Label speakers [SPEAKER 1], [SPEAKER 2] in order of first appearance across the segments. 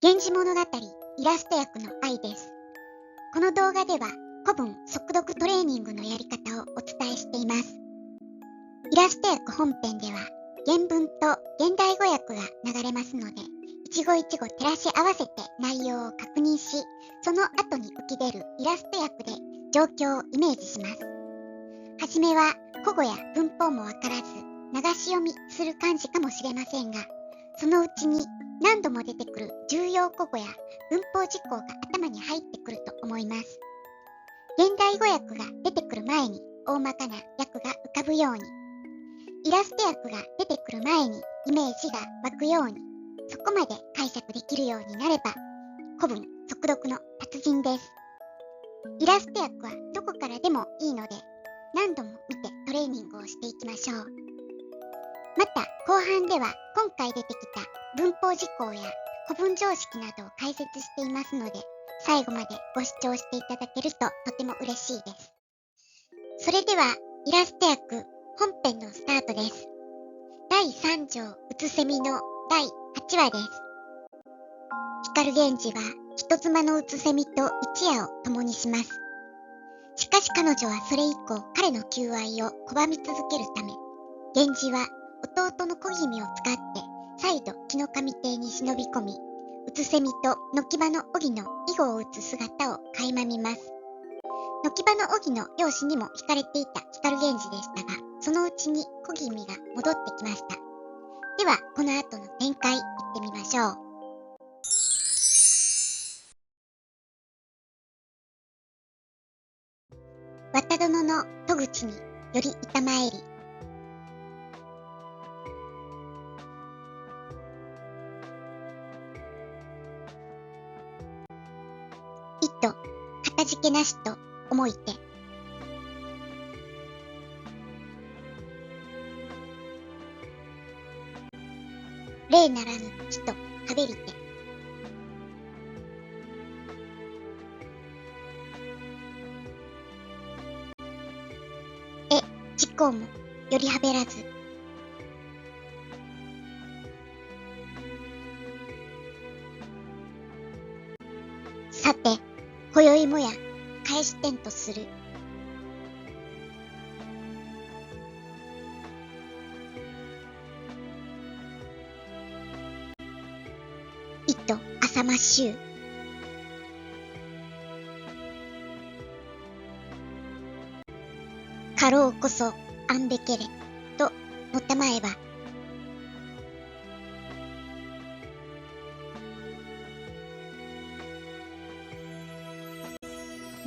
[SPEAKER 1] 源氏物語イラスト役の愛です。この動画では古文速読トレーニングのやり方をお伝えしています。イラスト訳本編では原文と現代語訳が流れますので、一語一語照らし合わせて内容を確認し、その後に浮き出るイラスト訳で状況をイメージします。はじめは古語や文法もわからず流し読みする感じかもしれませんが、そのうちに何度も出てくる重要古語や文法事項が頭に入ってくると思います。現代語訳が出てくる前に大まかな訳が浮かぶように、イラスト訳が出てくる前にイメージが湧くように、そこまで解釈できるようになれば古文速読の達人です。イラスト訳はどこからでもいいので、何度も見てトレーニングをしていきましょう。また後半では今回出てきた文法事項や古文常識などを解説していますので、最後までご視聴していただけるととても嬉しいです。それではイラスト訳本編のスタートです。第3章うつせみの第8話です。光源氏は人妻のうつせみと一夜を共にします。しかし彼女はそれ以降彼の求愛を拒み続けるため、源氏は弟の小君を使って再度木の神邸に忍び込み、うつせみと野木場の荻の囲碁を打つ姿を垣間見ます。野木場の荻の容姿にも惹かれていた光源氏でしたが、そのうちに小君が戻ってきました。ではこの後の展開いってみましょう。渡殿の戸口により板参り。意図、かたじけなしと思いて。礼ならぬ人、はべりて。自公もよりはべらず。さて、今宵もや返し点とする。意図浅ましゅう。家老こそあんべけれとのたまえば。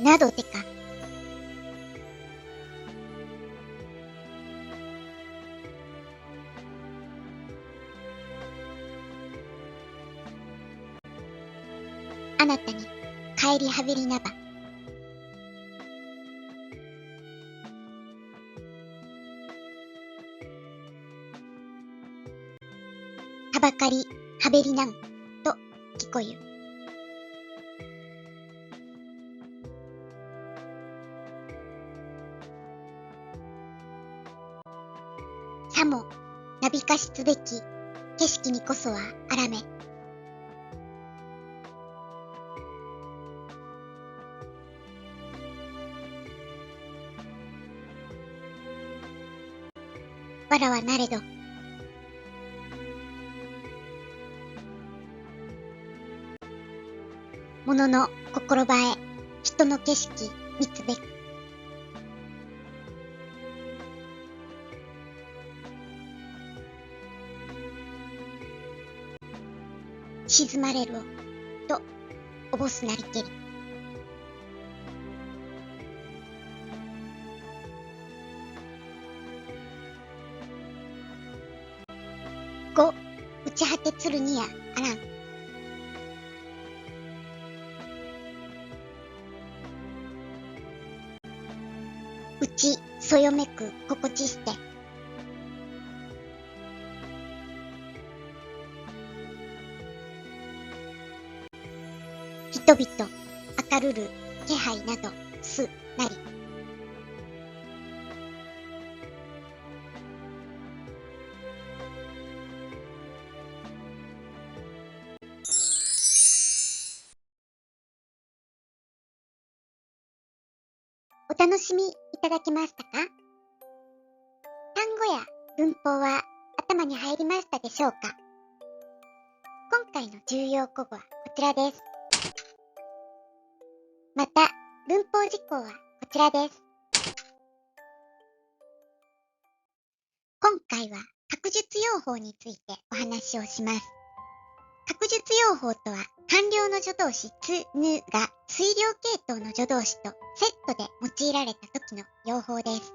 [SPEAKER 1] などてか。あなたに帰りはべりなば。はばかりはべりなんと聞こゆ。さもなびかしつべき景色にこそはあらめ。わらはなれど。物の心ばえ、人の景色見つべく。沈まれるをとおぼすなりけり。ご打ち果てつるにやあらん。うちそよめく心地して。人々明るる気配などすなり。楽しみいただけましたか？単語や文法は頭に入りましたでしょうか？今回の重要古語はこちらです。また、文法事項はこちらです。今回は確述用法についてお話をします。確述用法とは、完了の助動詞つ、ぬが推量系統の助動詞とセットで用いられた時の用法です。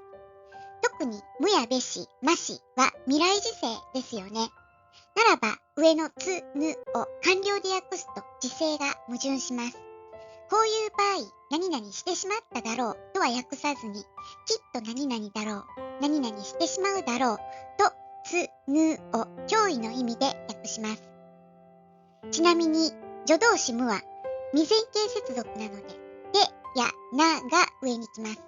[SPEAKER 1] 特にむやべし、ましは未来時世ですよね。ならば、上のつ、ぬを完了で訳すと時制が矛盾します。こういう場合、何々してしまっただろうとは訳さずに、きっと何々だろう、何々してしまうだろうと、つ、ぬを脅威の意味で訳します。ちなみに、助動詞むは未然形接続なので、でやなが上に来ます。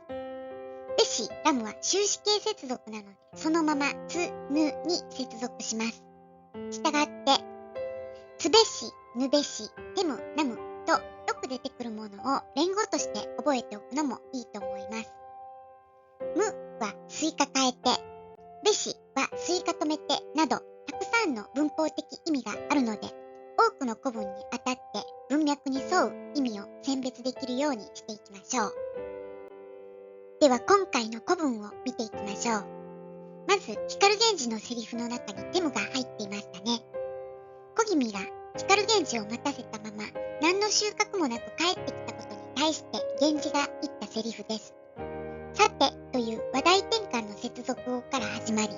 [SPEAKER 1] べし、らむは終止形接続なので、そのままつ、ぬに接続します。したがって、つべし、ぬべし、てむ、なむとよく出てくるものを連語として覚えておくのもいいと思います。むはスイカ変えて、べしはスイカ止めてなど、たくさんの文法的意味があるので、多くの古文にあたって文脈に沿う意味を選別できるようにしていきましょう。では今回の古文を見ていきましょう。まず、光源氏のセリフの中にテムが入っていましたね。小君が光源氏を待たせたまま何の収穫もなく帰ってきたことに対して源氏が言ったセリフです。さてという話題転換の接続語から始まり、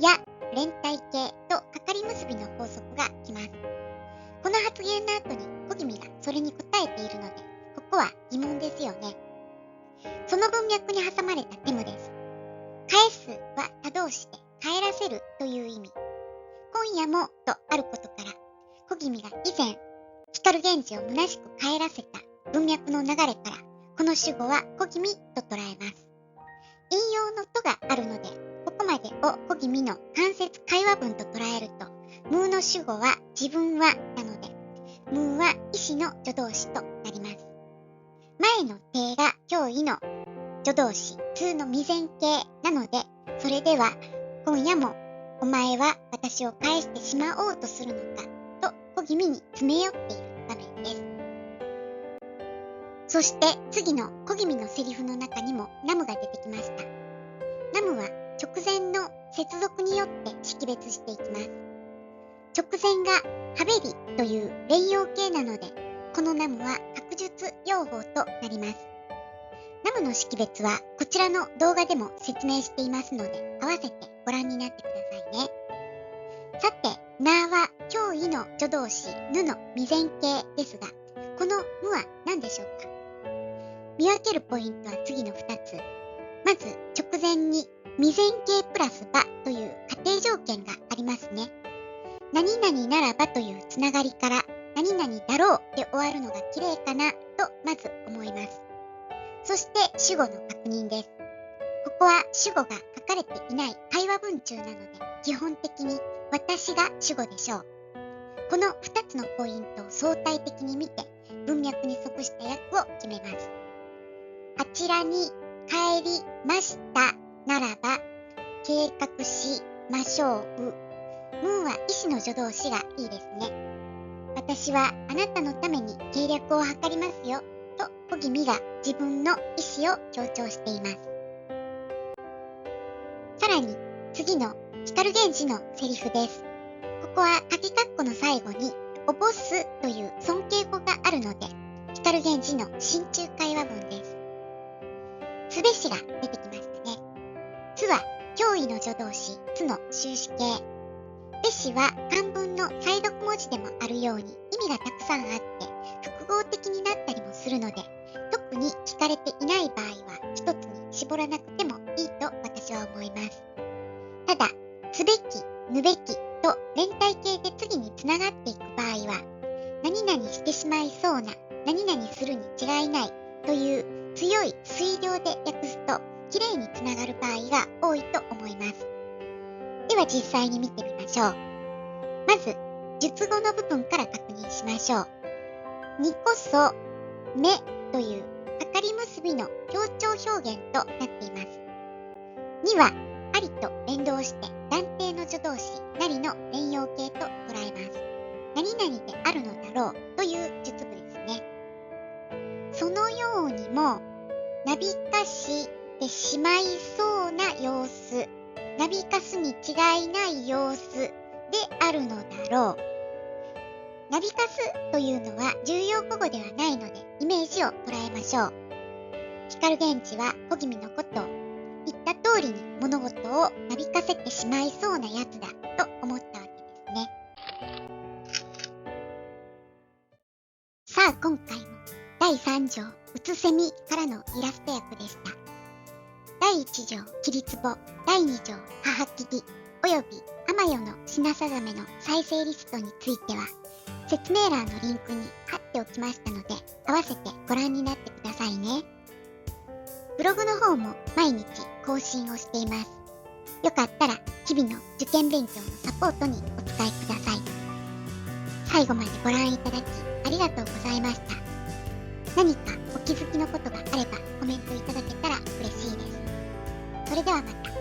[SPEAKER 1] や、連帯形とかかり結びの法則が来ます。この発言の後に小君がそれに答えているので、ここは疑問ですよね。その文脈に挟まれたテムです。返すは他動詞で帰らせるという意味。今夜もとあることから、小君が以前、光源氏を虚しく帰らせた文脈の流れから、この主語は小君と捉えます。引用のとがあるので、ここまでを小君の間接会話文と捉えると、むの主語は自分はなので、むは意思の助動詞となります。前の定が脅威の助動詞、つの未然形なので、それでは今夜もお前は私を返してしまおうとするのかと小君に詰め寄っている場面です。そして次の小君のセリフの中にもナムが出てきました。ナムは直前の接続によって識別していきます。直前がはべりという連用形なので、このナムは確述用法となります。ナムの識別はこちらの動画でも説明していますので、合わせてご覧になってくださいね。さて、なは脅威の助動詞、ぬの未然形ですが、このむは何でしょうか？見分けるポイントは次の2つ。まず、直前に未然形プラスばという仮定条件がありますね。何々ならばというつながりから、何々だろうで終わるのが綺麗かなとまず思います。そして主語の確認です。ここは主語が書かれていない会話文中なので、基本的に私が主語でしょう。この2つのポイントを相対的に見て、文脈に即した訳を決めます。あちらに帰りましたならば、計画しましょう。むは意思の助動詞がいいですね。私はあなたのために計略を図りますよと小君が自分の意思を強調しています。さらに次の光源氏のセリフです。ここは鍵括弧の最後におぼすという尊敬語があるので、光源氏の心中会話文です。つべしが出てきましたね。つは脅威の助動詞、つの終止形。べしは漢文の再読文字でもあるように意味がたくさんあって複合的になったりもするので、特に聞かれていない場合は一つに絞らなくてもいいと私は思います。ただ、つべき、ぬべきと連帯形で次につながっていく場合は、何々してしまいそうな、何々するに違いないという強い推量で訳すときれいにつながる場合が多いと思います。では実際に見てみましょう。まず、述語の部分から確認しましょう。にこそ、めというはかり結びの強調表現となっています。2は、ありと連動して断定の助動詞、なりの連用形と捉えます。何々であるのだろうという述語ですね。そのようにも、なびかしてしまいそうな様子、なびかすに違いない様子であるのだろう。なびかすというのは重要古語ではないので、イメージを捉えましょう。光源氏は小君のことを言った通りに物事をなびかせてしまいそうなやつだと思ったわけですね。さあ今回も第3条うつせみからのイラスト役でした。第1条きりつぼ、第2条母切りおよび天代の品定めの再生リストについては説明欄のリンクに貼っておきましたので、合わせてご覧になってくださいね。ブログの方も毎日更新をしています。よかったら日々の受験勉強のサポートにお使いください。最後までご覧いただきありがとうございました。何かお気づきのことがあればコメントいただけたら嬉しいです。それではまた。